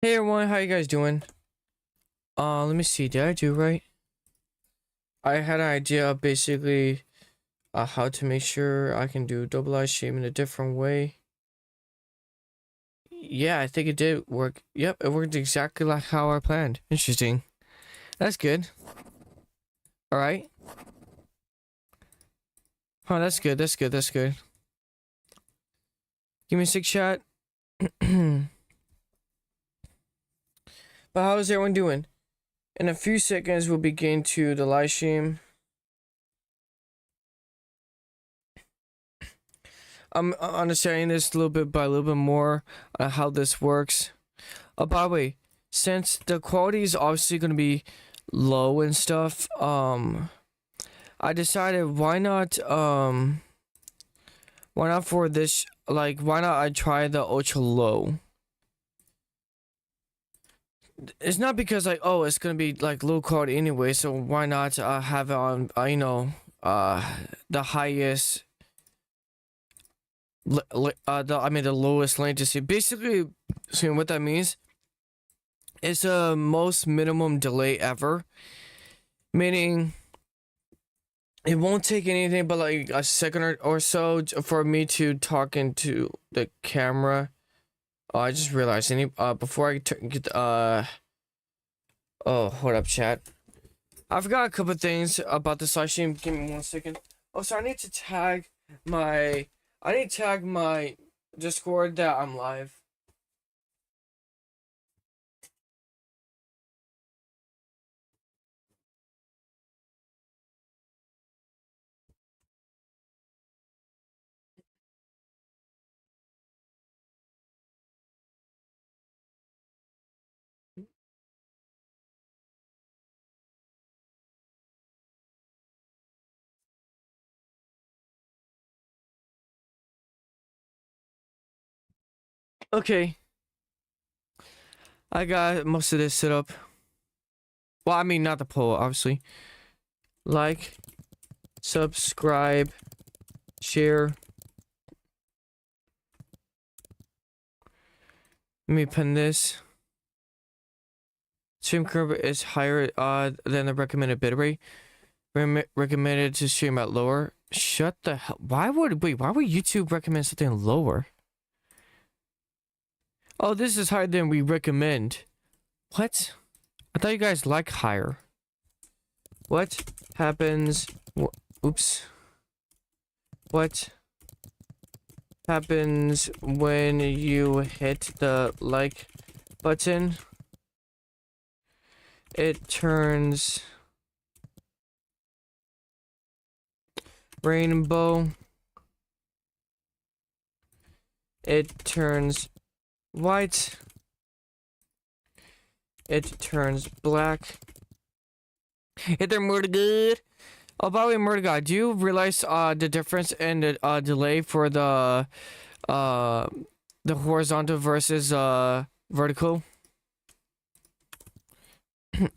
Hey everyone, how you guys doing? Let me see, did I do right? I had an idea of basically how to make sure I can do double live stream in a different way. Yeah, I think it did work. Yep, it worked exactly like how I planned. Interesting. That's good. Alright. Oh, that's good, that's good, that's good. Give me a sec, chat. But how is everyone doing? In a few seconds, we'll begin to the live stream. I'm understanding this a little bit by a little bit more how this works. By the way, since the quality is obviously going to be low and stuff, I decided why not for this, like, why not I try the ultra low. It's not because like, oh, it's gonna be like low quality anyway, so why not have it on the highest the lowest latency. Basically, so what that means is the most minimum delay ever, meaning it won't take anything but like a second or so for me to talk into the camera. Oh, I just realized before I get oh, hold up, chat. I forgot a couple things about this live stream. Give me 1 second. Oh, so I need to tag my Discord that I'm live. Okay. I got most of this set up. Well, I mean, not the poll, obviously. Like, subscribe, share. Let me pin this. Stream curve is higher than the recommended bitrate. Recommended to stream at lower. Shut the hell. Why would YouTube recommend something lower? Oh, this is higher than we recommend. What? I thought you guys like higher. What happens? Oops. What happens when you hit the like button? It turns rainbow. It turns white. It turns black. Hit their Murdergod. Oh, by the way, Murdergod, do you realize the difference in the delay for the horizontal versus vertical?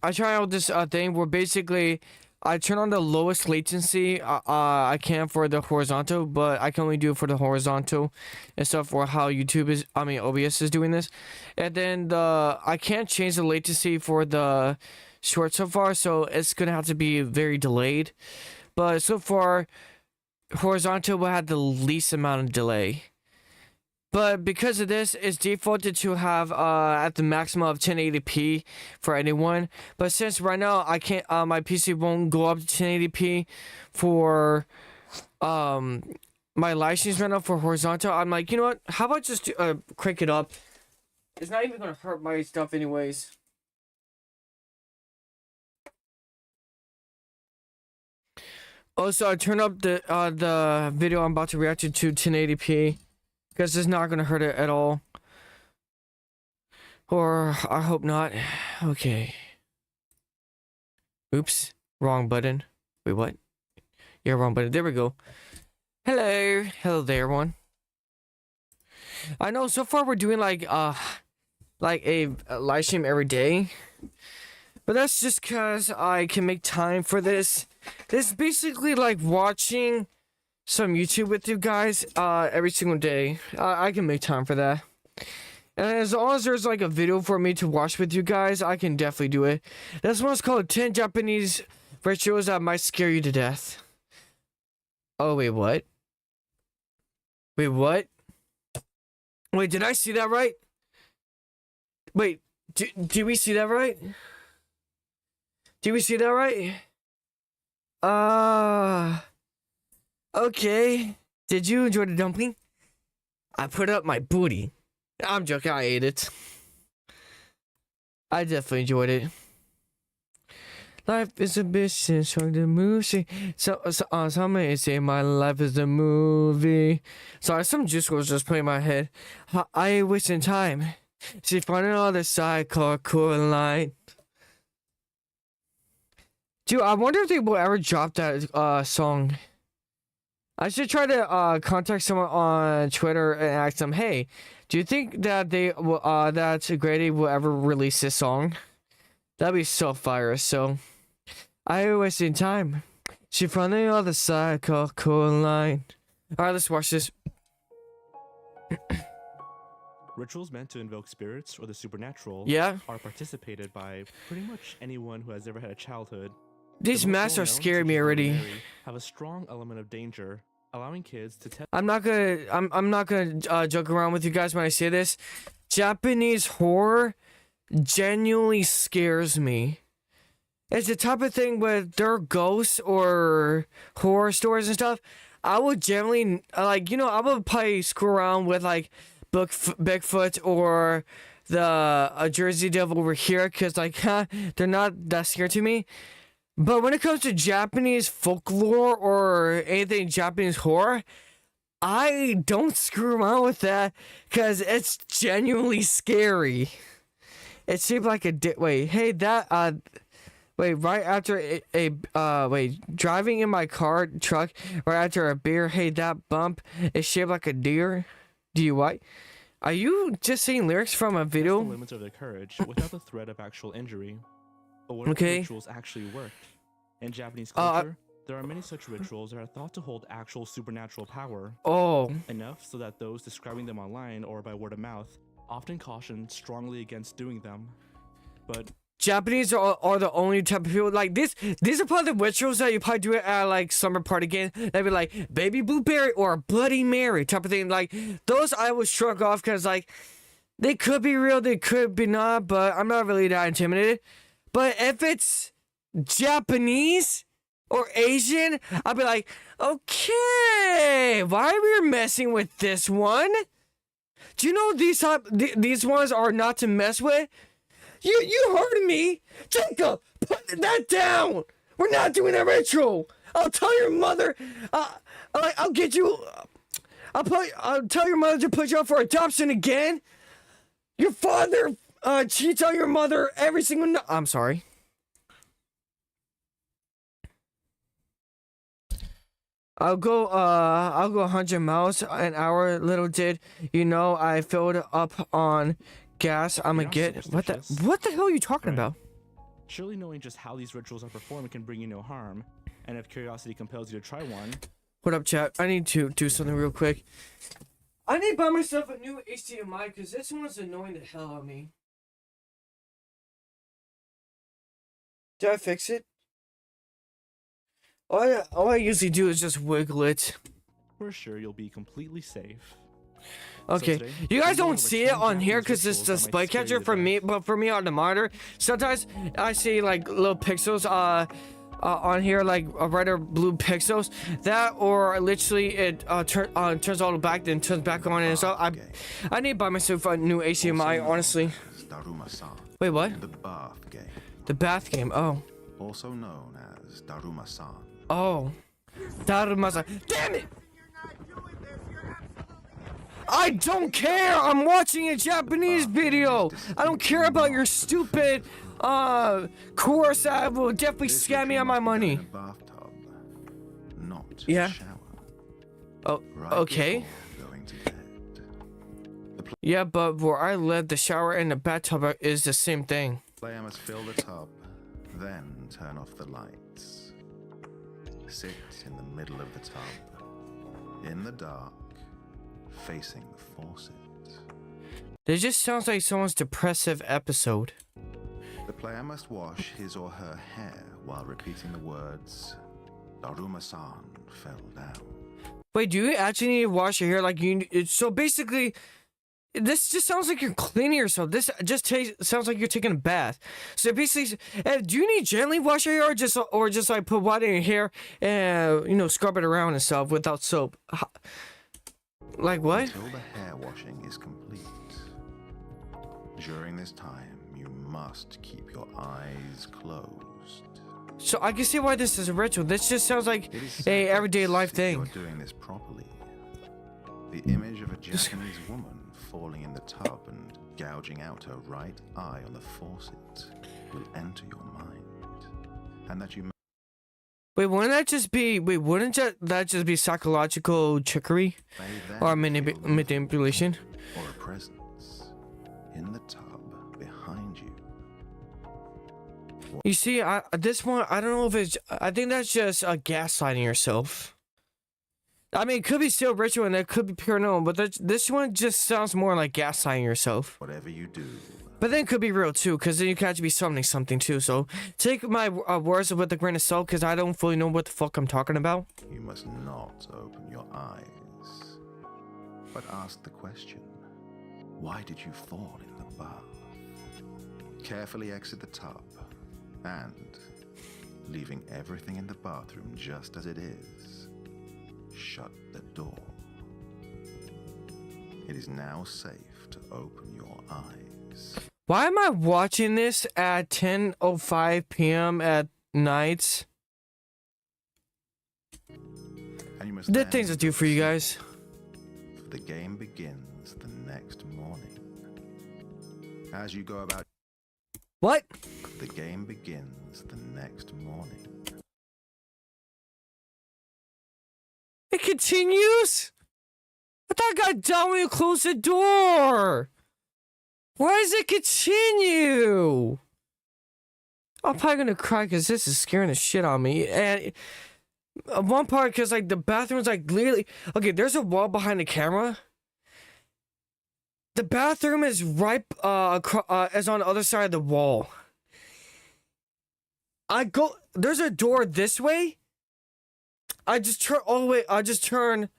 I try out this thing where basically I turn on the lowest latency I can for the horizontal, but I can only do it for the horizontal and stuff for how OBS is doing this. And then I can't change the latency for the short so far, so it's gonna have to be very delayed. But so far, horizontal will have the least amount of delay. But because of this, it's defaulted to have at the maximum of 1080p for anyone. But since right now I can't, my PC won't go up to 1080p for my live streams right now for horizontal. I'm like, you know what? How about just crank it up? It's not even gonna hurt my stuff anyways. Also, I turn up the video I'm about to react to 1080p. Because it's not gonna hurt it at all. Or I hope not. Okay. Oops. Wrong button. Wait, what? Yeah, wrong button. There we go. Hello. Hello there, everyone. I know so far we're doing like a live stream every day. But that's just because I can make time for this. This is basically like watching some YouTube with you guys every single day. I can make time for that. And as long as there's like a video for me to watch with you guys, I can definitely do it. This one's called 10 Japanese rituals that might scare you to death. Oh, wait, what? Wait, what? Wait, did I see that right? Wait, did we see that right? Did we see that right? Okay. Did you enjoy the dumpling? I put up my booty. I'm joking, I ate it. I definitely enjoyed it. Life is a bitch, showing the movie. Some may say my life is a movie. Sorry, some juice was just playing in my head. I ain't wasting time. She found another side called Coraline. Dude, I wonder if they will ever drop that song. I should try to contact someone on Twitter and ask them, hey, do you think that they will that Grady will ever release this song? That'd be so fire. So I ain't wasting time. She found the other side called Coraline. Alright, let's watch this. Rituals meant to invoke spirits or the supernatural are participated by pretty much anyone who has ever had a childhood. These masks are scaring me already. Have a strong element of danger, allowing kids to test. I'm not gonna joke around with you guys when I say this. Japanese horror genuinely scares me. It's the type of thing with their ghosts or horror stories and stuff. I would generally like, I would probably screw around with like Bigfoot or the Jersey Devil over here because like they're not that scared to me. But when it comes to Japanese folklore or anything Japanese horror, I don't screw around with that because it's genuinely scary. It seemed like right after driving in my truck right after a beer, hey, that bump is shaped like a deer. DUI. Are you just saying lyrics from a video? The limits of their courage without the threat of actual injury. But what if the rituals actually worked? In Japanese culture, there are many such rituals that are thought to hold actual supernatural power. Enough so that those describing them online or by word of mouth often caution strongly against doing them. But Japanese are the only type of people like this. These are probably the rituals that you probably do at like summer party again. They'd be like baby blueberry or Bloody Mary type of thing. Like those I was shrug off because like they could be real, they could be not, but I'm not really that intimidated. But if it's Japanese or Asian, I'd be like, okay, why are we messing with this one? Do you know these ones are not to mess with? You heard me, Jacob. Put that down. We're not doing a ritual. I'll tell your mother. I'll get you. I'll tell your mother to put you up for adoption again. Your father cheats on your mother every single night. I'm sorry. I'll go 100 miles an hour. Little did you know I filled up on gas. I'm gonna get what the hell are you talking about? Surely knowing just how these rituals are performed can bring you no harm, and if curiosity compels you to try one. What up, chat? I need to do something real quick. I need to buy myself a new HDMI because this one's annoying the hell out of me. Did I fix it? All I usually do is just wiggle it. We're sure you'll be completely safe. Okay, so today, you guys don't see it on here because it's the display catcher for me, but for me on the monitor, sometimes I see like little pixels on here, like red or blue pixels. That or literally it turns all the back, then turns back on, and so I need to buy myself a new HDMI, honestly. Wait, what? The bath game. The bath game. Oh. Also known as Daruma-san. Oh, Daruma-san. Damn it! I don't care! I'm watching a Japanese video! I don't care about your stupid, course that will definitely scam me on my money. Bathtub, not yeah. Shower. Oh, okay. Yeah, but where I live, the shower and the bathtub is the same thing. Player must fill the tub, then turn off the lights. Sit in the middle of the tub, in the dark, facing the faucet. This just sounds like someone's depressive episode. The player must wash his or her hair while repeating the words, Daruma-san fell down. Wait, do you actually need to wash your hair like you... So basically, this just sounds like you're cleaning yourself. This just sounds like you're taking a bath. So basically, do you need to gently wash your hair or just like put water in your hair and, you know, scrub it around and stuff without soap? Like what? Until the hair washing is complete. During this time, you must keep your eyes closed. So I can see why this is a ritual. This just sounds like a everyday life thing. You're doing this properly. The image of a Japanese woman falling in the tub and gouging out her right eye on the faucet will enter your mind, and that you. Wait, wouldn't that just be? Wait, wouldn't that just be psychological trickery or manipulation? Or a presence in the tub behind you. You see, this one, I don't know if it's. I think that's just gaslighting yourself. I mean, it could be still ritual and it could be paranormal, but this one just sounds more like gaslighting yourself. Whatever you do. But then it could be real too, because then you could actually be summoning something too. So take my words with a grain of salt, because I don't fully know what the fuck I'm talking about. You must not open your eyes, but ask the question, why did you fall in the bath? Carefully exit the tub, and, leaving everything in the bathroom just as it is, shut the door. It is now safe to open your eyes. Why am I watching this at 10:05 p.m. at night? And you must The things I do for you guys. The game begins the next morning. As you go about... What? The game begins the next morning. It continues? I thought I got done when you closed the door. Why does it continue? I'm probably gonna cry because this is scaring the shit out of me. And one part, because like the bathroom's like clearly... Okay, there's a wall behind the camera. The bathroom is right is on the other side of the wall. There's a door this way. I just turn all the way. I just turn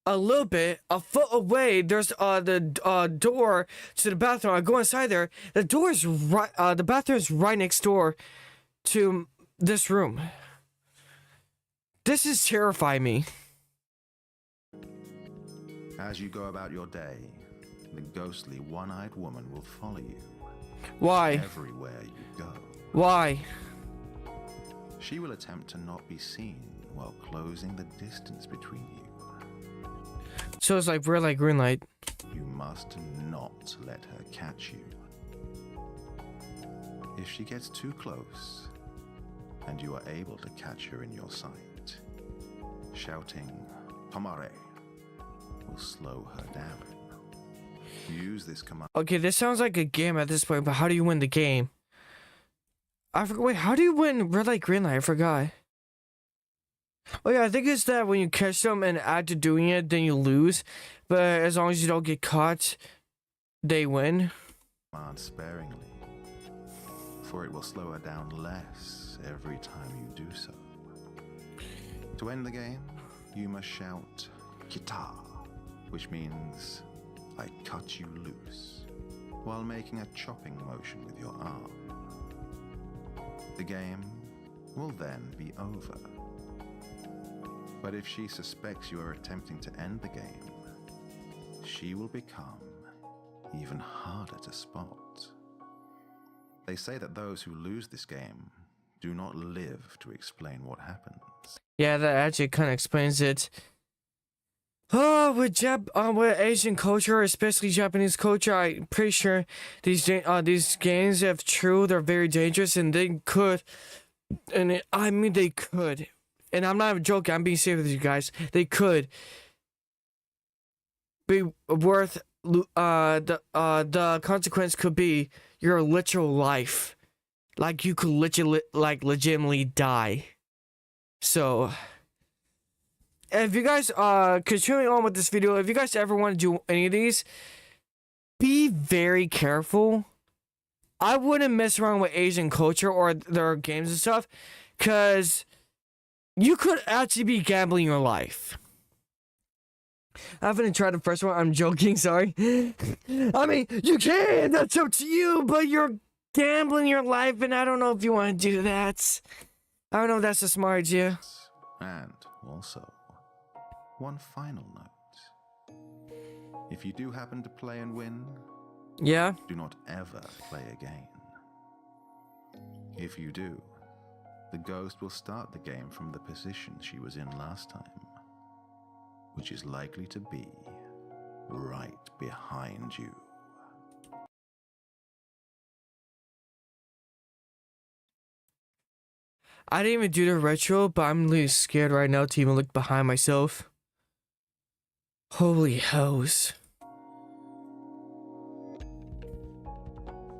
a little bit, a foot away. There's the door to the bathroom. I go inside there. The door is right. The bathroom is right next door to this room. This is terrifying me. As you go about your day, the ghostly one-eyed woman will follow you. Why? Everywhere you go. Why? She will attempt to not be seen while closing the distance between you. So it's like red light, green light. You must not let her catch you. If she gets too close, and you are able to catch her in your sight, shouting, Tomare, will slow her down. Use this command. Okay, this sounds like a game at this point, but how do you win the game? I forgot. Wait, how do you win red light, green light? I forgot. Oh yeah, I think it's that when you catch them and add to doing it, then you lose. But as long as you don't get caught, they win. Command sparingly, for it will slow her down less every time you do so. To end the game, you must shout "Kita," which means I cut you loose, while making a chopping motion with your arm. The game will then be over. But if she suspects you are attempting to end the game, she will become even harder to spot. They say that those who lose this game do not live to explain what happens. Yeah, that actually kind of explains it. With Asian culture, especially Japanese culture, I'm pretty sure these games, if true, they're very dangerous, and they could, I mean they could, and I'm not joking, I'm being serious with you guys, they could be worth, the consequence could be your literal life. Like, you could legitimately die. So... if you guys, continuing on with this video, if you guys ever want to do any of these, be very careful. I wouldn't mess around with Asian culture or their games and stuff, because you could actually be gambling your life. I haven't tried the first one. I'm joking. Sorry. I mean, you can. That's up to you. But you're gambling your life, and I don't know if you want to do that. I don't know if that's a smart idea. And also, one final note. If you do happen to play and win, Yeah. do not ever play again. If you do, the ghost will start the game from the position she was in last time, which is likely to be right behind you. I didn't even do the retro, but I'm really scared right now to even look behind myself. Holy hells.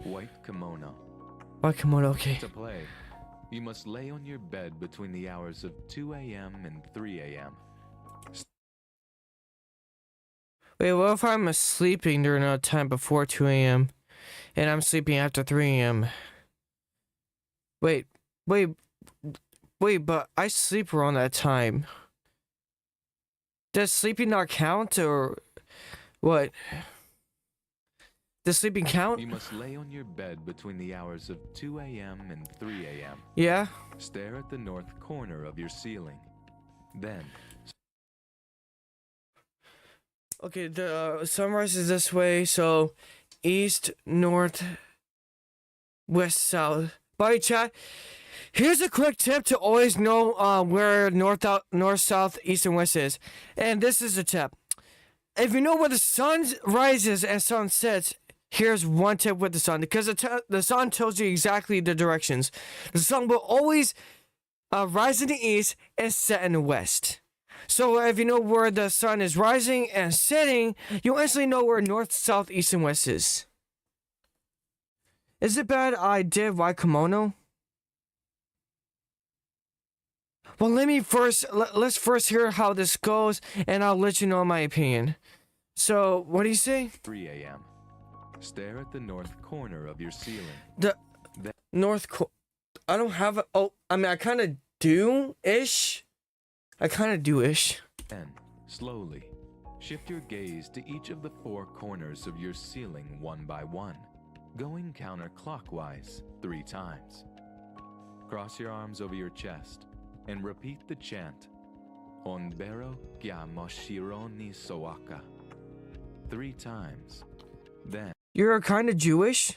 White kimono. White kimono, okay. To play, you must lay on your bed between the hours of 2 a.m. and 3 a.m. Wait, what if I'm sleeping during a time before 2 a.m. and I'm sleeping after 3 a.m.? Wait, but I sleep around that time. Does sleeping not count, or what? Does sleeping count? You must lay on your bed between the hours of 2 a.m. and 3 a.m. Yeah? Stare at the north corner of your ceiling. Then... Okay, the sunrise is this way, so east, north, west, south. Bye, chat. Here's a quick tip to always know where north, south, east, and west is. And this is a tip. If you know where the sun rises and sun sets, here's one tip with the sun. Because the sun tells you exactly the directions. The sun will always rise in the east and set in the west. So if you know where the sun is rising and setting, you'll instantly know where north, south, east, and west is. Is it bad I did white kimono? Well, let's first hear how this goes, and I'll let you know my opinion. So, what do you say? 3 a.m. Stare at the north corner of your ceiling. The I don't have a... Oh, I mean, I kind of do-ish. Then, slowly, shift your gaze to each of the 4 corners of your ceiling one by one, going counterclockwise 3 times. Cross your arms over your chest and repeat the chant, Onbero kya moshironi soaka, 3 times. Then... You're kind of Jewish?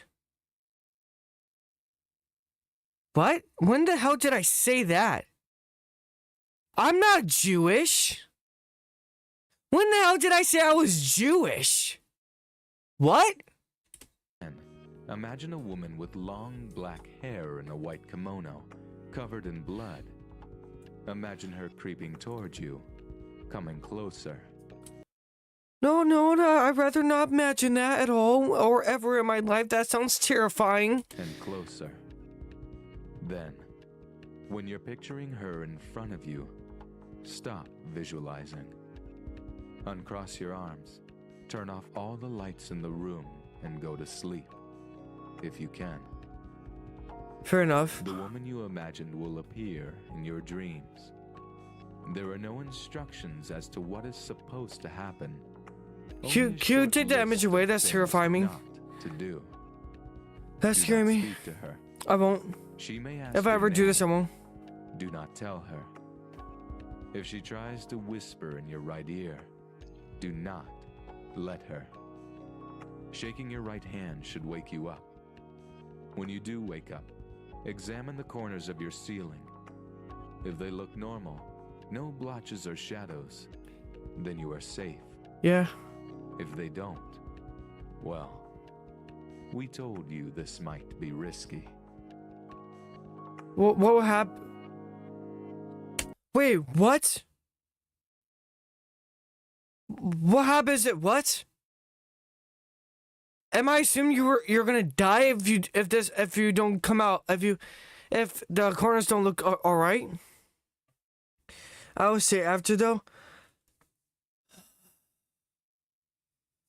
What? When the hell did I say that? I'm not Jewish. When the hell did I say I was Jewish? What? Imagine a woman with long black hair in a white kimono, covered in blood. Imagine her creeping towards you, coming closer. No, I'd rather not imagine that at all, or ever in my life. That sounds terrifying. And closer. Then, when you're picturing her in front of you, stop visualizing. Uncross your arms, turn off all the lights in the room, and go to sleep, if you can. Fair enough. The woman you imagined will appear in your dreams. There are no instructions as to what is supposed to happen. Can you take that image away? That's terrifying me. To do. That's scaring me. Speak to her. I won't. She may ask If I ever do this, I won't. Do not tell her. If she tries to whisper in your right ear, do not let her. Shaking your right hand should wake you up. When you do wake up, examine the corners of your ceiling. If they look normal, no blotches or shadows, then you are safe. Yeah. If they don't, well, we told you this might be risky. What will happen? Wait, what? What happens at what? Am I assuming you're gonna die if you don't come out, if the corners don't look all right? I would say after though.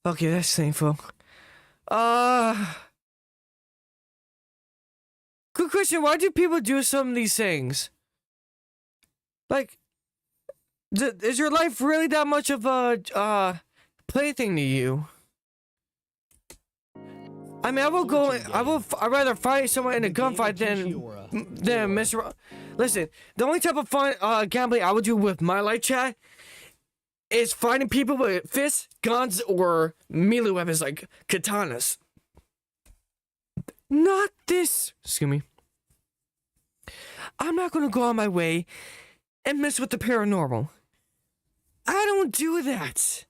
Okay, that's painful. Good question. Why do people do some of these things? Like, is your life really that much of a plaything to you? I mean, I'd rather fight someone in a gunfight than mess around. Listen, the only type of fun gambling I would do with my life chat is fighting people with fists, guns, or melee weapons like katanas. Not this. Excuse me. I'm not gonna go on my way and mess with the paranormal. I don't do that.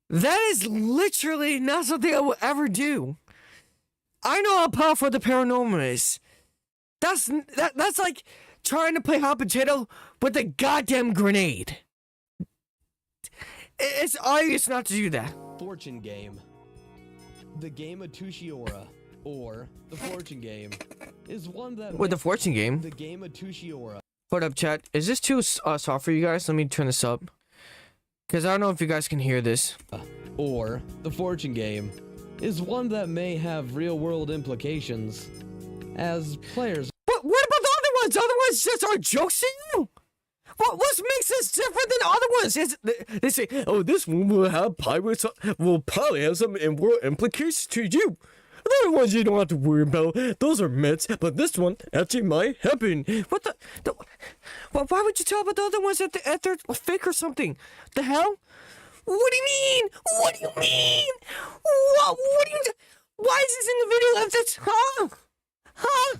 That is literally not something I will ever do. I know how powerful the paranormal is. That's like trying to play hot potato with a goddamn grenade. It's obvious not to do that. Fortune game. The game of Tushiora, or the fortune game, is one that... With the fortune game? The game of Tushiora. Hold up, chat. Is this too soft for you guys? Let me turn this up. Because I don't know if you guys can hear this. Or the fortune game is one that may have real-world implications as players... What about the other ones? The other ones just are jokes to you? What makes this different than the other ones? They say, oh, this one will have will probably have some world implications to you. The other ones you don't have to worry about. Those are myths, but this one actually might happen. What the why would you tell about the other ones that they're fake or something? The hell? What do you mean? What do you mean? What do you... Why is this in the video like this? Huh?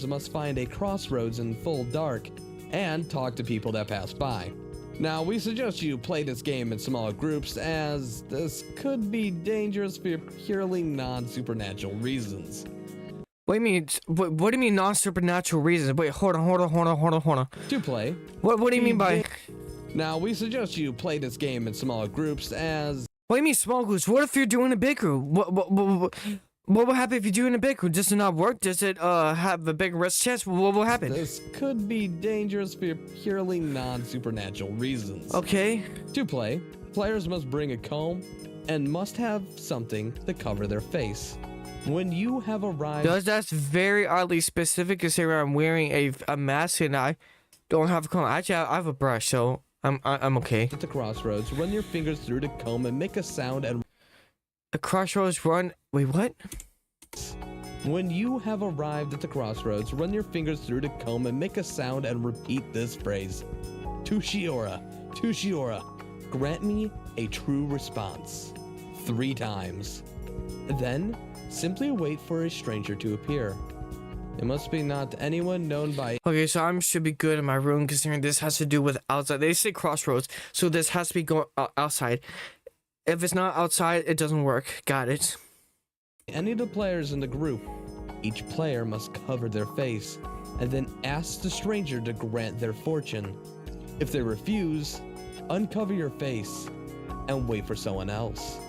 Must find a crossroads in full dark and talk to people that pass by. Now, we suggest you play this game in small groups, as this could be dangerous for purely non-supernatural reasons. What do you mean non-supernatural reasons? Wait, hold on. To play. What do you mean by... Now, we suggest you play this game in small groups, as... What do you mean small groups? What if you're doing a big group? What will happen if you do in a big group? Does it not work? Does it have a big risk chance? What will happen? This could be dangerous for purely non-supernatural reasons. Okay. To play, players must bring a comb and must have something to cover their face. When you have arrived... That's very oddly specific, considering I'm wearing a mask and I don't have a comb. Actually, I have a brush, so I'm okay. At the crossroads, run your fingers through the comb and make a sound and... The crossroads run... Wait, what? When you have arrived at the crossroads, run your fingers through the comb and make a sound and repeat this phrase. Tushiora, Tushiora, grant me a true response. 3 times. Then, simply wait for a stranger to appear. It must be not anyone known by... Okay, so I should be good in my room, considering this has to do with outside. They say crossroads, so this has to be going outside. If it's not outside, it doesn't work. Got it. Any of the players in the group. Each player must cover their face and then ask the stranger to grant their fortune. If they refuse, uncover your face and wait for someone else.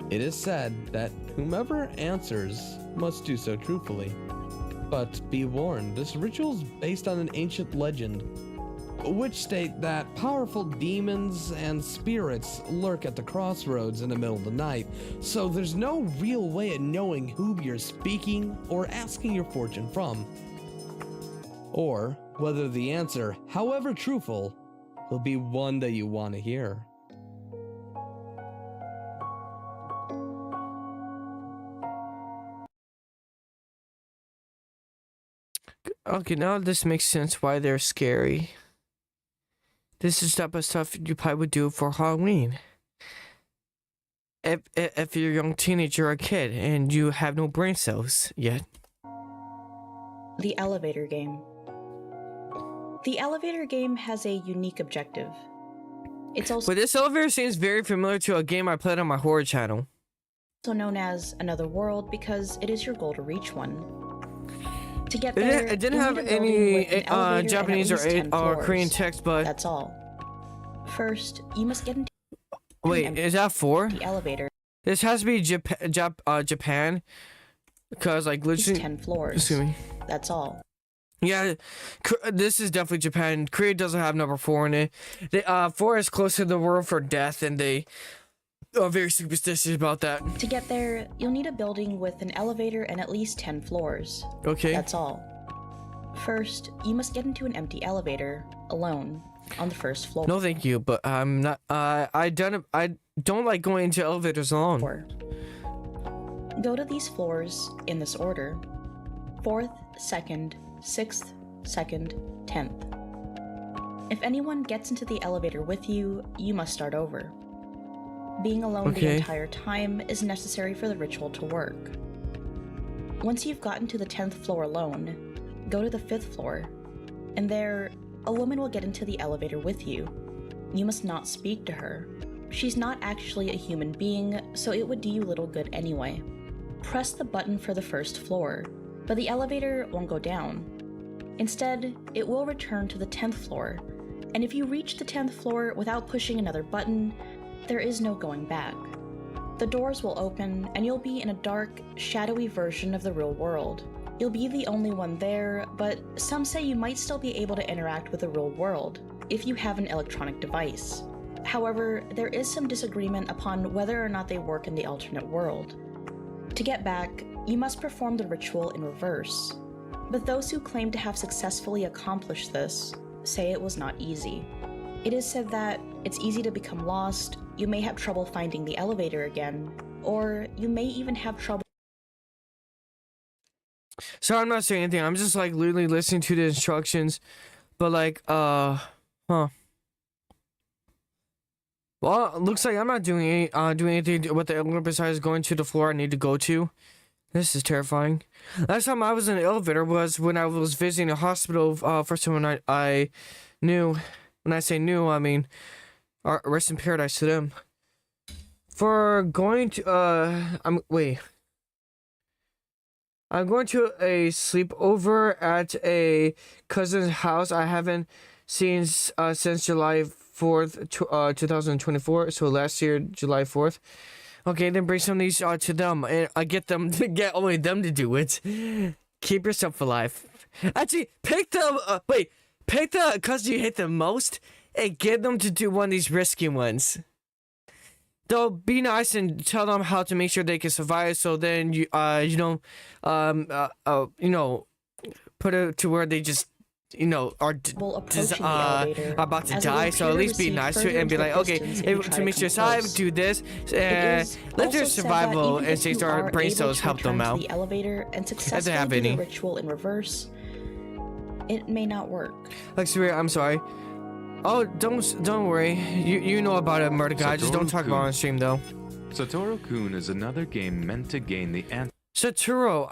It is said that whomever answers must do so truthfully. But be warned, this ritual is based on an ancient legend, which state that powerful demons and spirits lurk at the crossroads in the middle of the night, so there's no real way of knowing who you're speaking or asking your fortune from, or whether the answer, however truthful, will be one that you want to hear. Okay, now this makes sense why they're scary. This is the type of stuff you probably would do for Halloween. If you're a young teenager or a kid and you have no brain cells yet. The elevator game. The elevator game has a unique objective. It's also... But this elevator seems very familiar to a game I played on my horror channel. Also known as Another World because it is your goal to reach one. To get there, it didn't have any Japanese or Korean text, but that's all. First, you must get into... Wait, is that 4? The elevator. This has to be Japan, because like literally 10 floors. Excuse me. That's all. Yeah, this is definitely Japan. Korea doesn't have number 4 in it. 4 is close to the word for death, and they very superstitious about that. To get there, you'll need a building with an elevator and at least 10 floors. Okay. That's all. First, you must get into an empty elevator, alone, on the first floor. No, thank you, but I'm not. I don't like going into elevators alone. Go to these floors in this order: 4th, 2nd, 6th, 2nd, 10th. If anyone gets into the elevator with you, you must start over. Being alone the entire time is necessary for the ritual to work. Once you've gotten to the 10th floor alone, go to the 5th floor, and there, a woman will get into the elevator with you. You must not speak to her. She's not actually a human being, so it would do you little good anyway. Press the button for the 1st floor, but the elevator won't go down. Instead, it will return to the 10th floor, and if you reach the 10th floor without pushing another button, there is no going back. The doors will open, and you'll be in a dark, shadowy version of the real world. You'll be the only one there, but some say you might still be able to interact with the real world if you have an electronic device. However, there is some disagreement upon whether or not they work in the alternate world. To get back, you must perform the ritual in reverse. But those who claim to have successfully accomplished this say it was not easy. It is said that it's easy to become lost, you may have trouble finding the elevator again, or you may even have trouble. So I'm not saying anything. I'm just like literally listening to the instructions, but like, Well, it looks like I'm not doing anything with the elevator besides going to the floor I need to go to. This is terrifying. Last time I was in the elevator was when I was visiting a hospital. First time when I knew. When I say new, I mean, rest in paradise to them. For going to I'm going to a sleepover at a cousin's house I haven't seen since July 4th, 2024. So last year, July 4th. Okay, then bring some of these to them, and I get them to get only them to do it. Keep yourself alive. Actually, pick the cousin you hate the most, and get them to do one of these risky ones. They'll be nice and tell them how to make sure they can survive. So then you put it to where they just are about to die. So at least be nice to it and be like, okay, to make sure survive, do this, let their survival instincts or brain cells help them out. The elevator and successfully have do any. the ritual in reverse, it may not work. Like, Sabrina, I'm sorry. Oh, don't worry. You know about it, Murder Guy. Just don't talk about it on stream, though. Satoru-kun is another game meant to gain the answer. Satoru,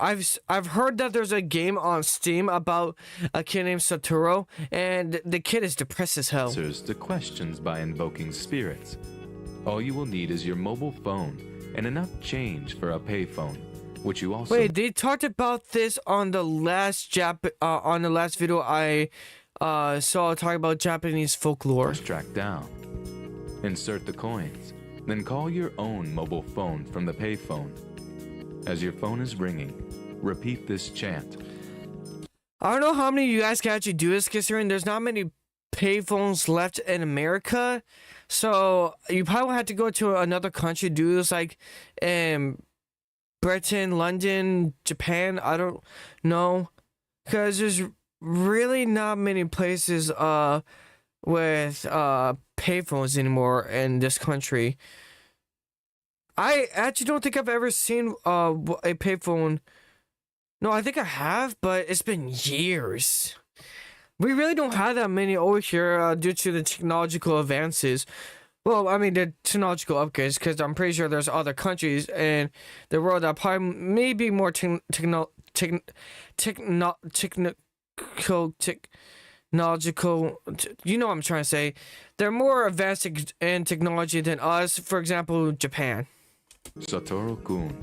I've heard that there's a game on Steam about a kid named Satoru, and the kid is depressed as hell. Answers to questions by invoking spirits. All you will need is your mobile phone and enough change for a payphone, which you also. Wait, they talked about this on the last video I saw talking about Japanese folklore. First track down. Insert the coins, then call your own mobile phone from the payphone. As your phone is ringing, repeat this chant. I don't know how many of you guys can actually do this, considering there's not many payphones left in America. So you probably will have to go to another country to do this, like Britain, London, Japan. I don't know, because there's really not many places with payphones anymore in this country. I actually don't think I've ever seen a payphone. No, I think I have, but it's been years. We really don't have that many over here due to the technological advances. Well, I mean, the technological upgrades, because I'm pretty sure there's other countries in the world that probably maybe more technological, you know what I'm trying to say. They're more advanced in technology than us. For example, Japan. Satoru-kun,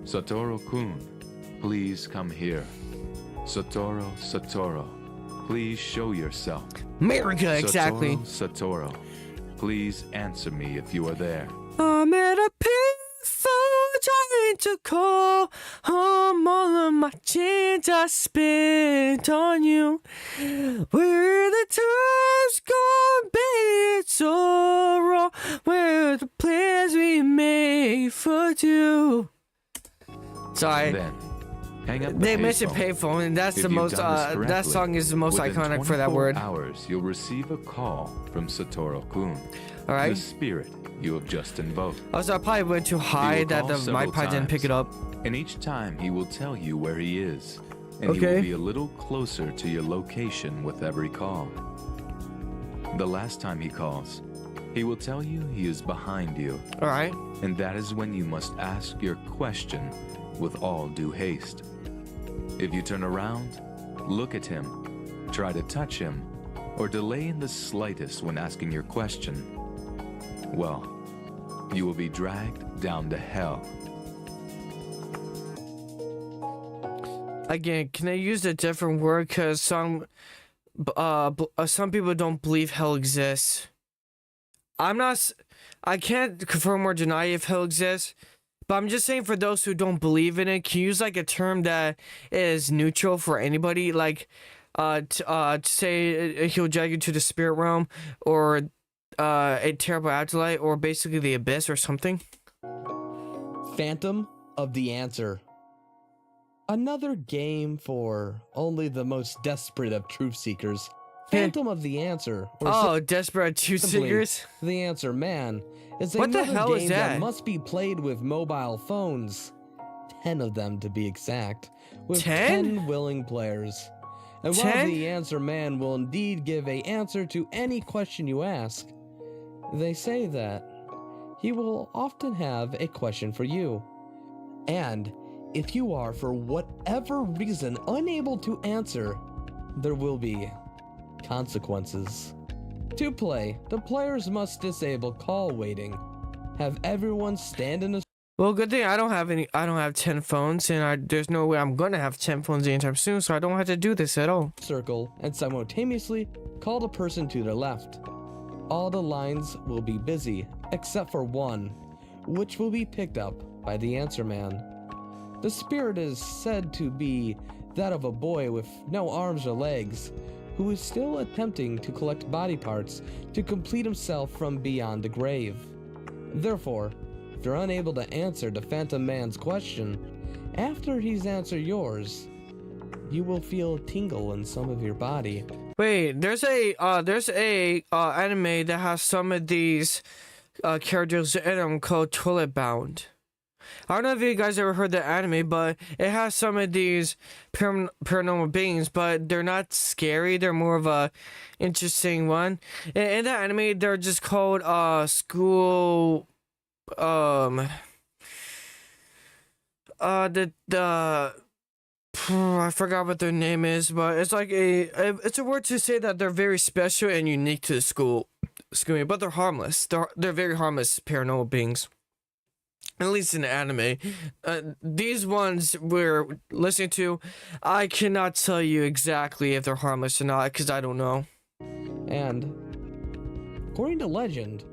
Satoru-kun, please come here. Satoru, please show yourself. America, exactly. Satoru, please answer me if you are there. I'm at a payphone trying to call home. All of my chance I spent on you. Where the time's gone, baby, it's all wrong. Where the plans we made for two. Sorry. Then, hang up the They mentioned payphone. payphone, and that's If the you've most. done this That correctly, song is the most within iconic for that 24 word. hours, you'll receive a call from Satoru-kun, All right. the spirit you have just invoked. Also, I probably went too high will that call the several mic probably didn't pick times. it up. And each time he will tell you where he is, and he Okay. will be a little closer to your location with every call. The last time he calls, he will tell you he is behind you, All right. and that is when you must ask your question with all due haste. If you turn around, look at him, try to touch him, or delay in the slightest when asking your question, well, you will be dragged down to hell. Again, can I use a different word? Cause some people don't believe hell exists. I can't confirm or deny if hell exists, but I'm just saying for those who don't believe in it, can you use like a term that is neutral for anybody, like to say he'll drag you to the spirit realm, or a terrible afterlife, or basically the abyss or something. Phantom of the Answer. Another game for only the most desperate of truth seekers. Phantom of the Answer. Or Oh, desperate truth simply seekers. The Answer Man. Is What the another hell is game that that? must be played with mobile phones. 10 of them to be exact. With 10? 10 willing players. And while 10? the Answer Man will indeed give an answer to any question you ask, they say that he will often have a question for you. And if you are, for whatever reason, unable to answer, there will be consequences. To play, the players must disable call waiting, have everyone stand in a Well, good thing I don't have 10 phones, and there's no way I'm gonna have 10 phones anytime soon, so I don't have to do this at all. circle and simultaneously call the person to their left. All the lines will be busy, except for one, which will be picked up by the Answer Man. The spirit is said to be that of a boy with no arms or legs, who is still attempting to collect body parts to complete himself from beyond the grave. Therefore, if you're unable to answer the Phantom Man's question, after he's answered yours, you will feel a tingle in some of your body. Wait, there's a anime that has some of these characters in them called Toilet Bound. I don't know if you guys ever heard the anime, but it has some of these paranormal beings, but they're not scary. They're more of a interesting one. In that anime, they're just called school. I forgot what their name is, but it's like it's a word to say that they're very special and unique to the school, but they're harmless. They're very harmless paranormal beings. At least in the anime. These ones we're listening to, I cannot tell you exactly if they're harmless or not, because I don't know. And, according to legend,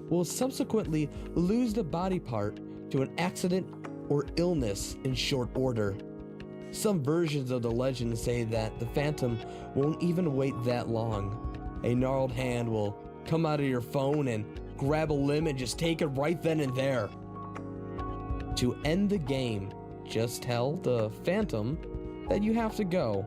will subsequently lose the body part to an accident or illness in short order. Some versions of the legend say that the Phantom won't even wait that long. A gnarled hand will come out of your phone and grab a limb and just take it right then and there. To end the game, just tell the Phantom that you have to go.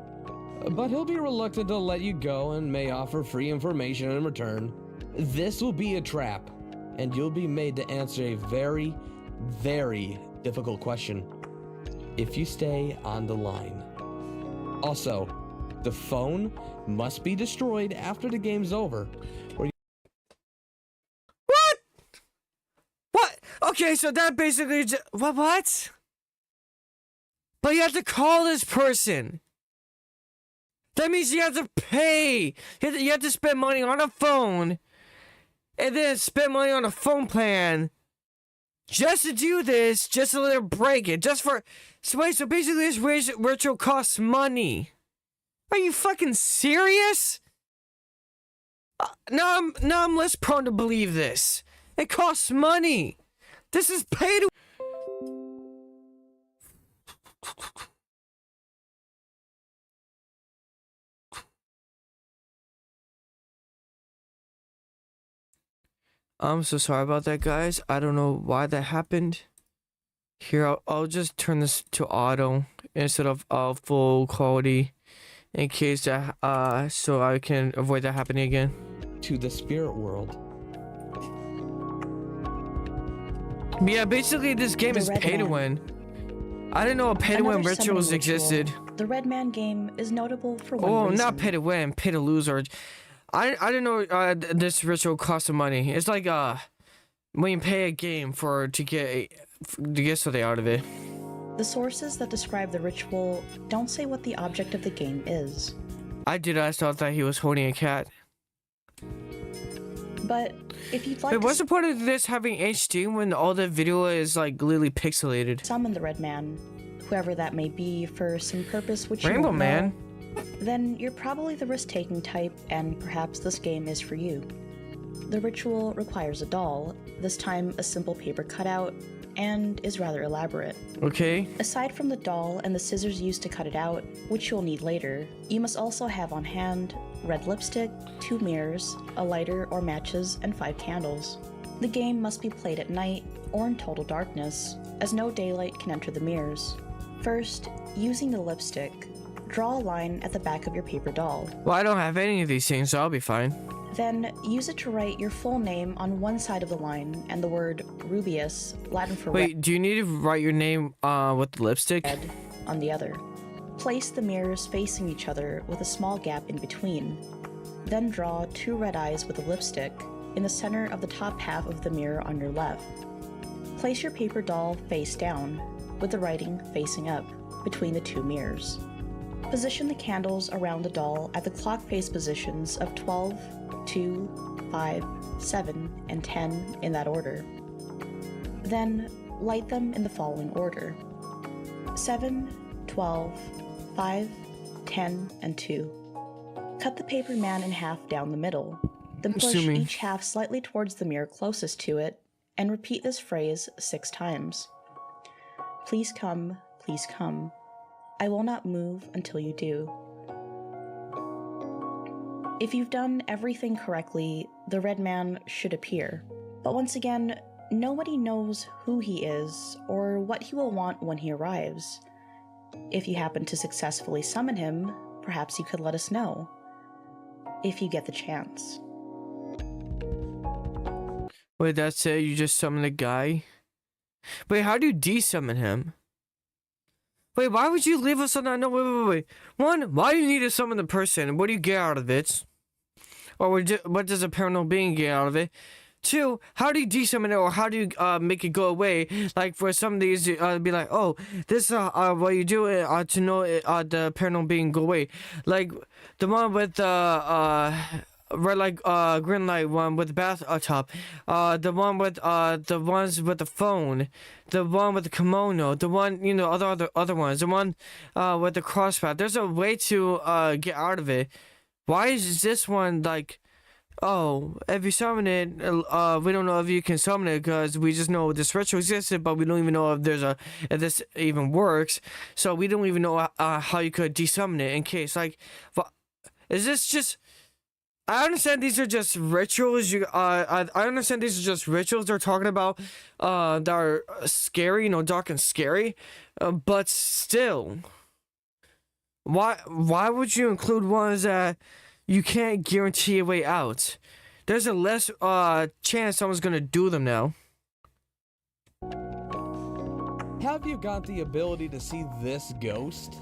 But he'll be reluctant to let you go and may offer free information in return. This will be a trap, and you'll be made to answer a very, very difficult question if you stay on the line. Also, the phone must be destroyed after the game's over. What? Okay, so that basically what? But you have to call this person. That means you have to pay. You have to spend money on a phone, and then spend money on a phone plan just to do this, just to let her break it, just for. So wait, so basically this ritual costs money. Are you fucking serious? Now I'm less prone to believe this. It costs money. This is pay to. I'm so sorry about that, guys. I don't know why that happened. Here, I'll just turn this to auto instead of full quality, in case that so I can avoid that happening again. To the spirit world. Yeah, basically this game is pay to win. I didn't know pay to win rituals existed. The Red Man game is notable for one Oh, reason. not pay to win, pay to lose, or I didn't know this ritual cost some money. It's like when you pay a game to get something out of it. The sources that describe the ritual don't say what the object of the game is. I thought that he was holding a cat. But if you'd like Wait, what's to the point of this having HD when all the video is like literally pixelated? summon the Red Man, whoever that may be, for some purpose which Rainbow you won't Man? know, then you're probably the risk-taking type, and perhaps this game is for you. The ritual requires a doll, this time a simple paper cutout, and is rather elaborate. Okay. Aside from the doll and the scissors used to cut it out, which you'll need later, you must also have on hand red lipstick, 2 mirrors, a lighter or matches, and 5 candles. The game must be played at night or in total darkness, as no daylight can enter the mirrors. First, using the lipstick, draw a line at the back of your paper doll. Well, I don't have any of these things, so I'll be fine. Then, use it to write your full name on one side of the line and the word Rubius, Latin for Wait, do you need to write your name with the lipstick? red, on the other. Place the mirrors facing each other with a small gap in between. Then draw 2 red eyes with a lipstick in the center of the top half of the mirror on your left. Place your paper doll face down, with the writing facing up, between the 2 mirrors. Position the candles around the doll at the clock face positions of 12, 2, 5, 7, and 10 in that order. Then, light them in the following order: 7, 12, 5, 10, and 2. Cut the paper man in half down the middle, then push Assuming. each half slightly towards the mirror closest to it, and repeat this phrase 6 times. Please come, I will not move until you do. If you've done everything correctly, the Red Man should appear. But once again, nobody knows who he is or what he will want when he arrives. If you happen to successfully summon him, perhaps you could let us know. If you get the chance. Wait, that's it? You just summoned a guy? Wait, how do you de-summon him? Wait, why would you leave us on that? No, wait. One, why do you need to summon the person? What do you get out of it? Or what does a paranormal being get out of it? 2, how do you de-summon it, or how do you make it go away? Like for some of these, be like, oh, this what you do to know the paranormal being go away. Like the one with red light, green light one with the bathtub, the one with the ones with the phone, the one with the kimono, the one, you know, other ones, the one with the crosspath. There's a way to get out of it. Why is this one like, oh, if you summon it, we don't know if you can summon it because we just know this ritual existed, but we don't even know if this even works. So we don't even know how you could de-summon it in case. Like, is this just? I understand these are just rituals. I understand these are just rituals they're talking about that are scary, you know, dark and scary. But still, why would you include ones that you can't guarantee a way out? There's a less chance someone's gonna do them now. Have you got the ability to see this ghost?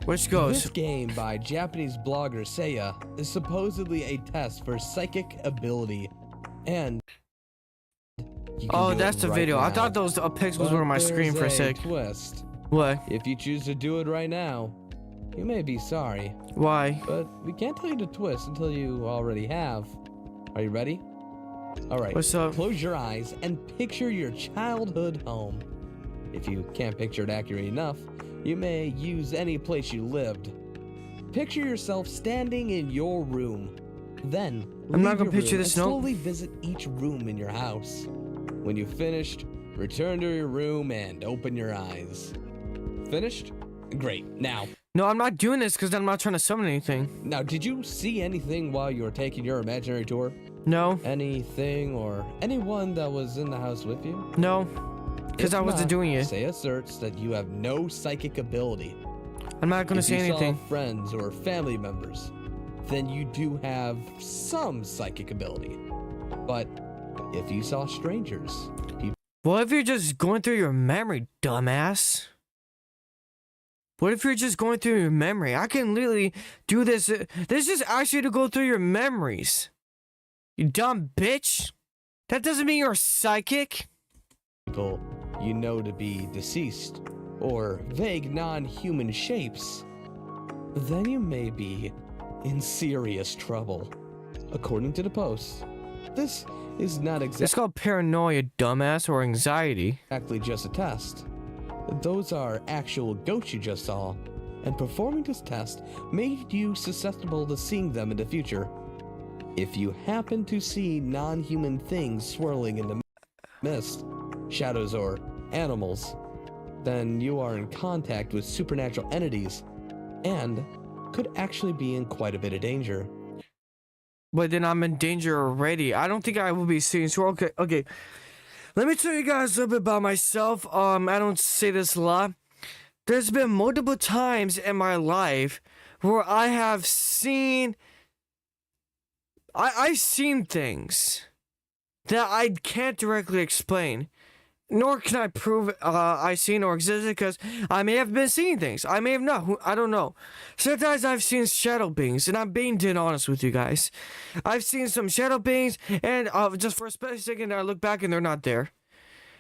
Which ghost? This game by Japanese blogger Seiya is supposedly a test for psychic ability, and you can Oh, do that's it the right video. I now. thought those pixels But were on my screen for a there's sec. Twist. What? If you choose to do it right now, you may be sorry, Why? but we can't tell you to twist until you already have. Are you ready? All right. What's up? Close your eyes and picture your childhood home. If you can't picture it accurately enough, you may use any place you lived. Picture yourself standing in your room. Then, I'm not leave gonna your picture room this, and no. slowly visit each room in your house. When you've finished, return to your room and open your eyes. Finished? Great. Now, No, I'm not doing this because I'm not trying to summon anything. did you see anything while you were taking your imaginary tour? No. anything, or anyone that was in the house with you? No. Because I wasn't doing it. Say asserts that you have no psychic ability. I'm not gonna If say you anything. saw friends or family members, then you do have some psychic ability. But if you saw strangers, What if you're just going through your memory, dumbass? What if you're just going through your memory? I can literally do this. This is actually to go through your memories. You dumb bitch. That doesn't mean you're psychic. people you know to be deceased, or vague non-human shapes, then you may be in serious trouble. According to the post, this is not It's called paranoia, dumbass, or anxiety. exactly just a test. Those are actual ghosts you just saw, and performing this test made you susceptible to seeing them in the future. If you happen to see non-human things swirling in the mist, shadows, or animals, then you are in contact with supernatural entities and could actually be in quite a bit of danger. But then I'm in danger already. I don't think I will be seeing. So okay. Let me tell you guys a little bit about myself. I don't say this a lot. There's been multiple times in my life where I have seen. I've seen things that I can't directly explain, nor can I prove I seen or existed, because I may have been seeing things. I may have not. I don't know. Sometimes I've seen shadow beings, and I'm being dead honest with you guys. I've seen some shadow beings, and just for a split second, I look back and they're not there.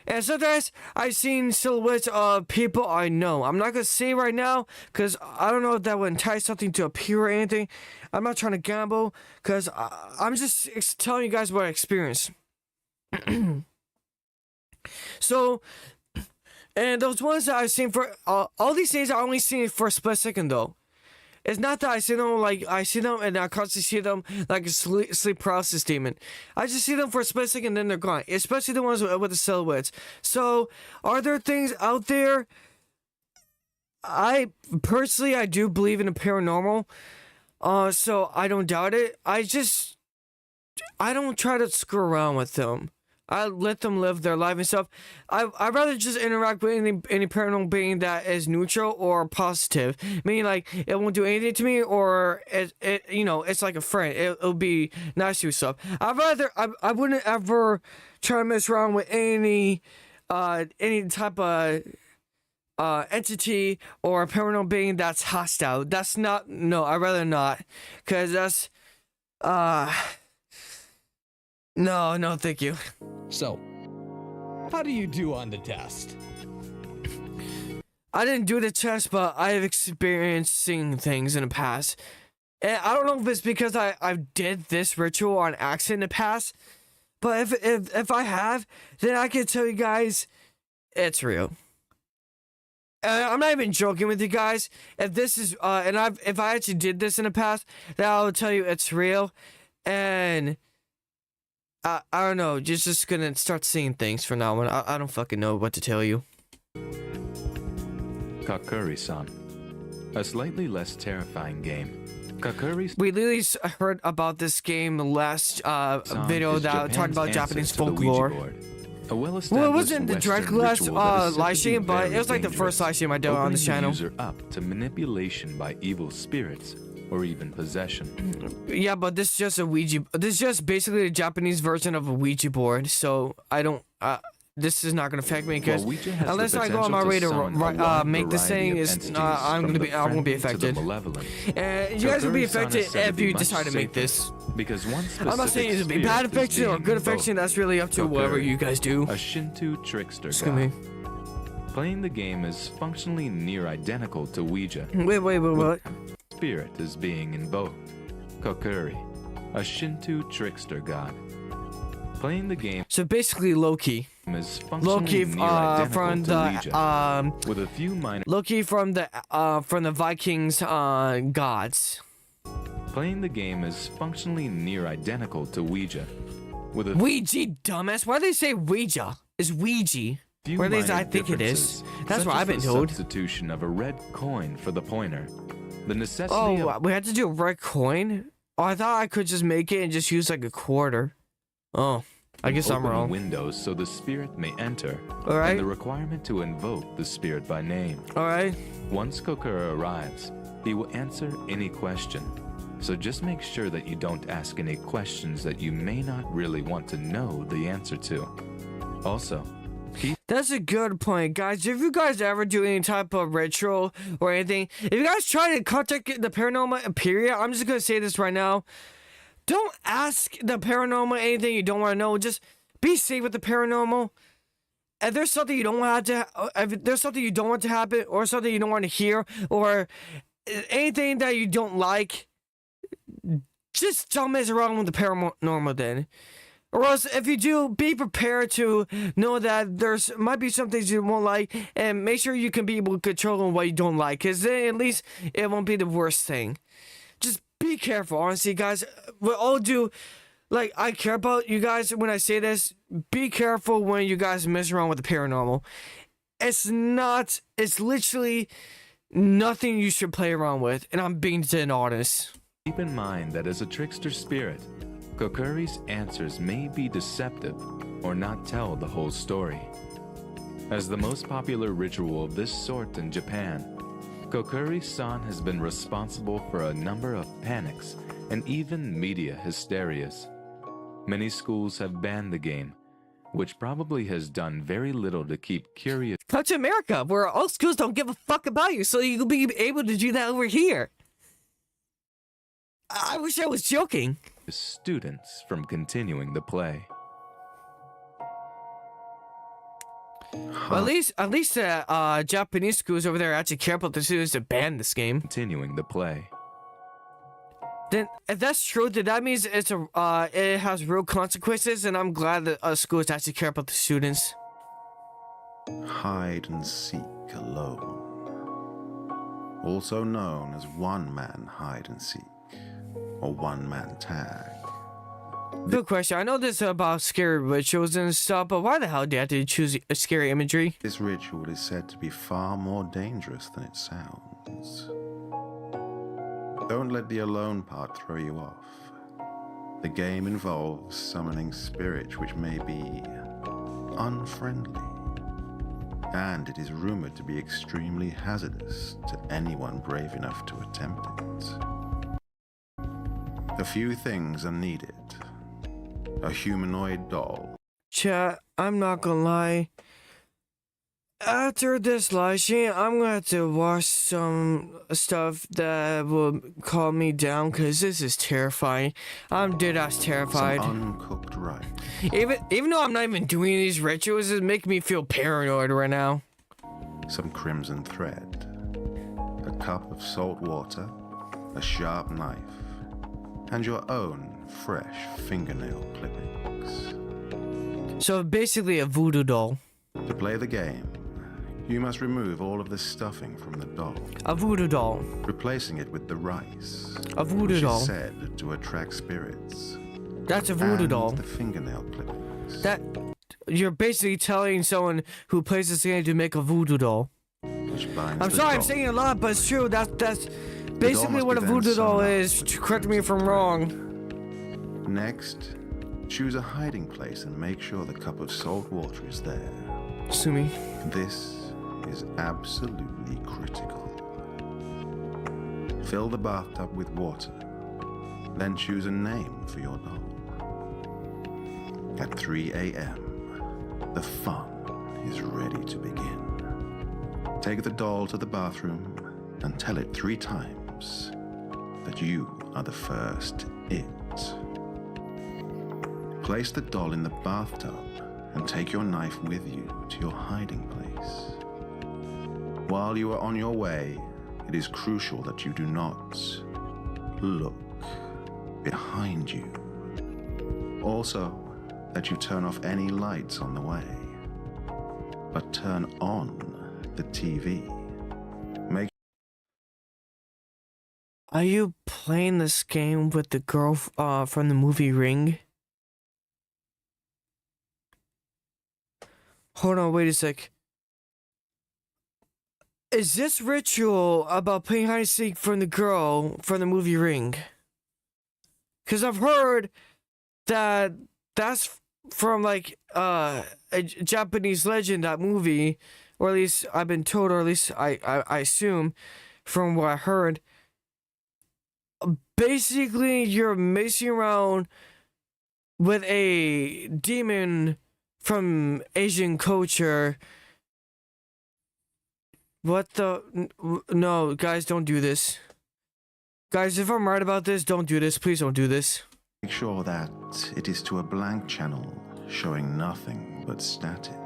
And sometimes I've seen silhouettes of people I know. I'm not going to say right now, because I don't know if that would entice something to appear or anything. I'm not trying to gamble, because I'm just telling you guys what I experienced. So, and those ones that I've seen for, all these things I only seen for a split second though. It's not that I see them like, I see them and I constantly see them like a sleep paralysis demon. I just see them for a split second and then they're gone. Especially the ones with the silhouettes. So, are there things out there? I do believe in the paranormal. So I don't doubt it. I don't try to screw around with them. I let them live their life and stuff. I'd rather just interact with any paranormal being that is neutral or positive. Meaning, like, it won't do anything to me, or it's like a friend. It'll be nice to do stuff. I wouldn't ever try to mess around with any type of entity or a paranormal being that's hostile. I'd rather not. Because that's, No, thank you. So, how do you do on the test? I didn't do the test, but I have experienced seeing things in the past. And I don't know if it's because I did this ritual on accident in the past, but if I have, then I can tell you guys it's real. I'm not even joking with you guys. If this is if I actually did this in the past, then I'll tell you it's real. And I don't know, you're just gonna start seeing things from now on. I don't fucking know what to tell you. Kakuri-san, a slightly less terrifying game. Kakuri. We literally heard about this game last video that talked about Japanese folklore. Well, it wasn't the direct last live stream, but it was like the first live stream I did on this channel. User up to manipulation by evil spirits, or even possession. Yeah, but this is just a Ouija. This is just basically a Japanese version of a Ouija board. So I don't. This is not gonna affect me because unless I go on my way to make this thing, I won't be affected. And you guys will be affected if you decide to make this. Because I'm not saying it'll be bad affection or good affection. That's really up to whatever you guys do. A Shinto trickster It's god. gonna be. Playing the game is functionally near identical to Ouija. Wait, what? Spirit is being invoked. Kokuri, a Shinto trickster god. Playing the game So basically Loki. is functionally near identical from to the Ouija, with a few minor. Loki from the Vikings gods. Playing the game is functionally near identical to Ouija, with a Ouija, dumbass. Why do they say Ouija? It's Ouija. few Where minor I think it is. differences, That's such what as I've been the told. Substitution of a red coin for the pointer. The necessity Oh, of we had to do a red coin? Oh, I thought I could just make it and just use like a quarter. Oh, I guess I'm Open wrong. windows so the spirit may enter. All right. And the requirement to invoke the spirit by name. All right. Once Kokura arrives, he will answer any question. So just make sure that you don't ask any questions that you may not really want to know the answer to. Also, That's a good point, guys. If you guys ever do any type of ritual or anything, if you guys try to contact the paranormal, period, I'm just gonna say this right now. Don't ask the paranormal anything you don't want to know. Just be safe with the paranormal. If there's something you don't want if there's something you don't want to happen, or something you don't want to hear, or anything that you don't like, just don't mess around with the paranormal then. Or else, if you do, be prepared to know that there's might be some things you won't like, and make sure you can be able to control what you don't like, because then at least it won't be the worst thing. Just be careful, honestly, guys. We all do, like, I care about you guys when I say this. Be careful when you guys mess around with the paranormal. It's literally nothing you should play around with, and I'm being dead honest. keep in mind that as a trickster spirit, Kokuri's answers may be deceptive or not tell the whole story. As the most popular ritual of this sort in Japan, Kokuri-san has been responsible for a number of panics and even media hysterias. Many schools have banned the game, which probably has done very little to keep curious Come to America, where all schools don't give a fuck about you, so you'll be able to do that over here. I wish I was joking. students from continuing the play. Well, at least Japanese schools over there actually care about the students to ban this game. Continuing the play. Then, if that's true, then that means it has real consequences, and I'm glad that schools actually care about the students. Hide and seek alone. Also known as one-man hide and seek, or one-man tag. Good question. I know this about scary rituals and stuff, but why the hell did you have to choose a scary imagery? This ritual is said to be far more dangerous than it sounds. Don't let the alone part throw you off. The game involves summoning spirits which may be unfriendly, and it is rumored to be extremely hazardous to anyone brave enough to attempt it. A few things are needed. A humanoid doll. Chat, I'm not gonna lie. After this live stream, I'm gonna have to watch some stuff that will calm me down, because this is terrifying. I'm dead-ass terrified. Some uncooked rice. Even though I'm not even doing these rituals, it's making me feel paranoid right now. Some crimson thread. A cup of salt water. A sharp knife. And your own fresh fingernail clippings. So basically a voodoo doll. To play the game, you must remove all of the stuffing from the doll, A voodoo doll. replacing it with the rice, A voodoo which doll. is said to attract spirits. That's a voodoo and doll. the fingernail clippings, That you're basically telling someone who plays this game to make a voodoo doll. which binds I'm the sorry, I'm doll. saying a lot, but it's true. That's basically must what a be then voodoo doll sewn up is. with Correct me if I'm crimson wrong. Next, choose a hiding place and make sure the cup of salt water is there. Sumi. This is absolutely critical. Fill the bathtub with water, then choose a name for your doll. At 3 a.m., the fun is ready to begin. Take the doll to the bathroom and tell it 3 times that you are the first it. Place the doll in the bathtub and take your knife with you to your hiding place. While you are on your way, it is crucial that you do not look behind you. Also, that you turn off any lights on the way, but turn on the TV. Make Are you playing this game with the girl from the movie Ring? Hold on, wait a sec. Is this ritual about playing hide and seek from the girl from the movie Ring? Because I've heard that that's from like a Japanese legend, that movie, or at least I've been told, or at least I assume from what I heard. Basically, you're messing around with a demon from Asian culture. What the? No, guys, don't do this. Guys, if I'm right about this, don't do this. Please don't do this. Make sure that it is to a blank channel showing nothing but static.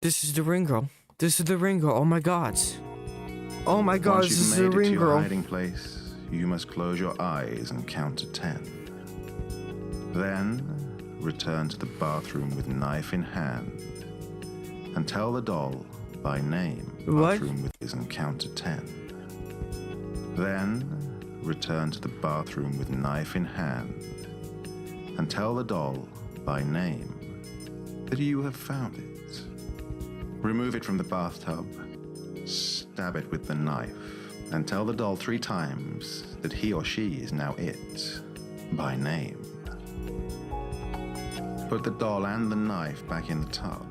This is the ring girl. This is the ring girl. Oh my god. Oh my god, Once this you've is the made it ring to your girl. hiding place, you must close your eyes and count to 10. Then return to the bathroom with knife in hand and tell the doll by name. What? Bathroom with eyes and count to 10. Then return to the bathroom with knife in hand and tell the doll by name that you have found it. Remove it from the bathtub, stab it with the knife, and tell the doll 3 times that he or she is now it, by name. Put the doll and the knife back in the tub,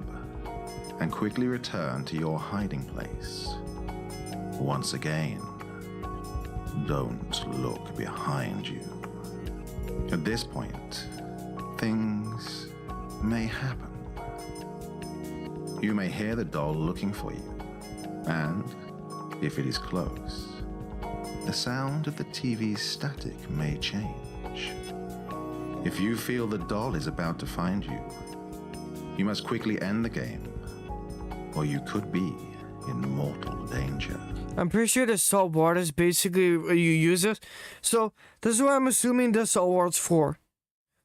and quickly return to your hiding place. Once again, don't look behind you. At this point, things may happen. You may hear the doll looking for you, and if it is close, the sound of the TV's static may change. If you feel the doll is about to find you, you must quickly end the game, or you could be in mortal danger. I'm pretty sure the salt water is basically you use it. So this is what I'm assuming the salt water's for.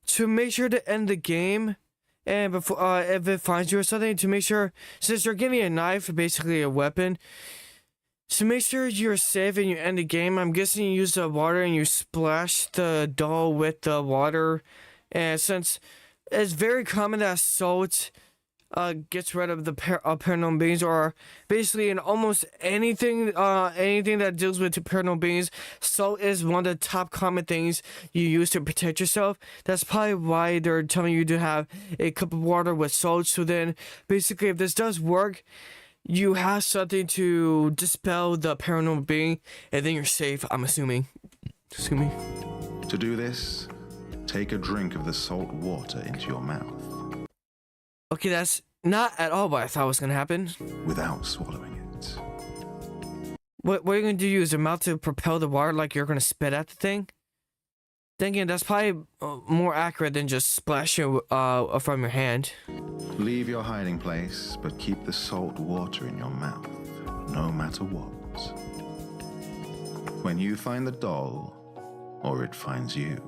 To make sure to end the game, and before if it finds you or something, to make sure, since you're giving a knife, basically a weapon, to make sure you're safe and you end the game, I'm guessing you use the water and you splash the doll with the water. And since it's very common that salt gets rid of the paranormal beings, or basically in almost anything that deals with paranormal beings, salt is one of the top common things you use to protect yourself. That's probably why they're telling you to have a cup of water with salt. So then basically, if this does work, you have something to dispel the paranormal being, and then you're safe, I'm assuming. To do this, take a drink of the salt water into your mouth. Okay, that's not at all what I thought was gonna happen. Without swallowing it. What are you gonna do? Use your mouth to propel the water like you're gonna spit at the thing? Thinking that's probably more accurate than just splashing from your hand. Leave your hiding place, but keep the salt water in your mouth, no matter what. When you find the doll, or it finds you,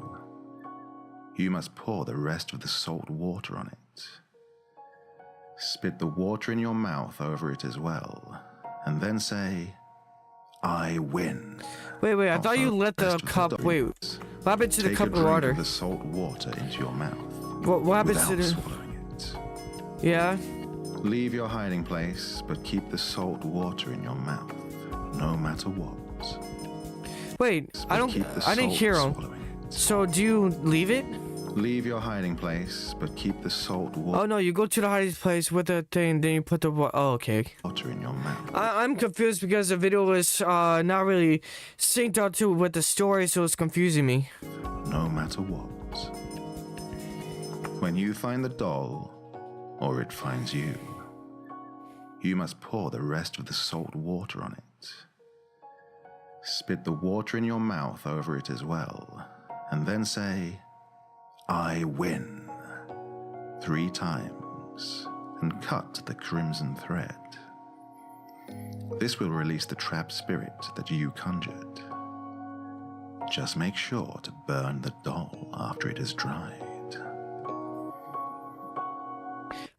you must pour the rest of the salt water on it. Spit the water in your mouth over it as well, and then say, I win. Wait, I thought you let the cup. Wait, what happened to the cup of water? Take the salt water into your mouth. What happened to the? Swallowing it. Yeah. Leave your hiding place, but keep the salt water in your mouth, no matter what. Wait, I didn't hear him. So do you leave it? Leave your hiding place, but keep the salt water. Oh no, you go to the hiding place with the thing, then you put the oh okay. Water in your mouth. I'm confused because the video was not really synced up to with the story, so it's confusing me. No matter what. When you find the doll, or it finds you, you must pour the rest of the salt water on it. Spit the water in your mouth over it as well, and then say, I win, 3 times, and cut the crimson thread. This will release the trapped spirit that you conjured. Just make sure to burn the doll after it is dried.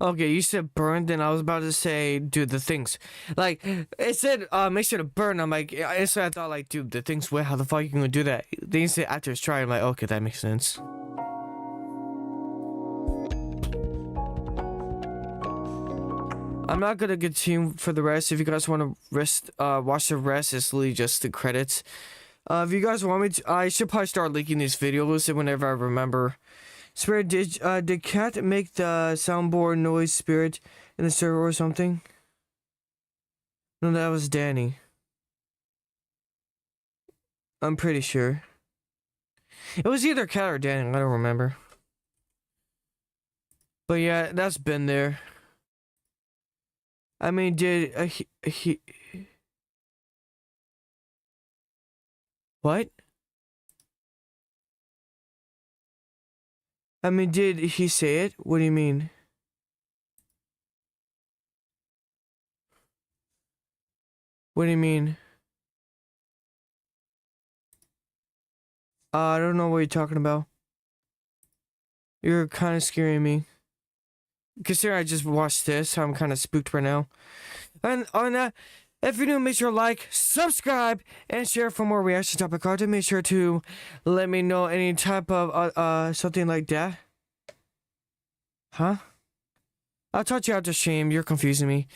Okay, you said burn, then I was about to say, dude, the things. Like, it said, make sure to burn. I'm like, instantly I thought, like, dude, the thing's wet. How the fuck you gonna do that? Then you say after it's dry. I'm like, okay, that makes sense. I'm not gonna continue for the rest. If you guys want to watch the rest, it's literally just the credits. If you guys want me to, I should probably start linking these videos whenever I remember. Spirit, did Cat make the soundboard noise Spirit in the server or something? No, that was Danny. I'm pretty sure. It was either Cat or Danny, I don't remember. But yeah, that's been there. I mean, did he what? I mean, did he say it? What do you mean? What do you mean? I don't know what you're talking about. You're kind of scaring me. Considering I just watched this, I'm kind of spooked right now. And on that, if you're new, make sure to like, subscribe, and share for more reaction topic content. Make sure to let me know any type of something like that. Huh? I'll touch you out to stream. You're confusing me.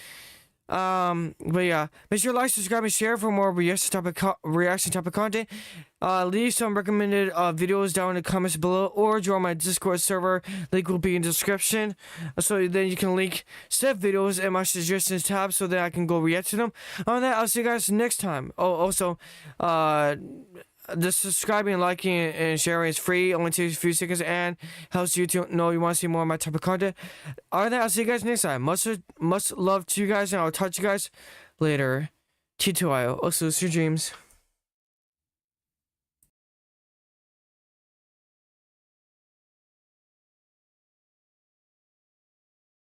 But yeah, make sure to like, subscribe, and share for more reaction topic content. Leave some recommended videos down in the comments below, or join my Discord server. Link will be in the description, so then you can link said videos in my suggestions tab, so that I can go react to them. On that, I'll see you guys next time. Oh, also, the subscribing, liking, and sharing is free. Only takes a few seconds and helps you to know you want to see more of my type of content. Other than that, I'll see you guys next time. Much love to you guys, and I'll talk to you guys later. T2IO. Also, it's your dreams.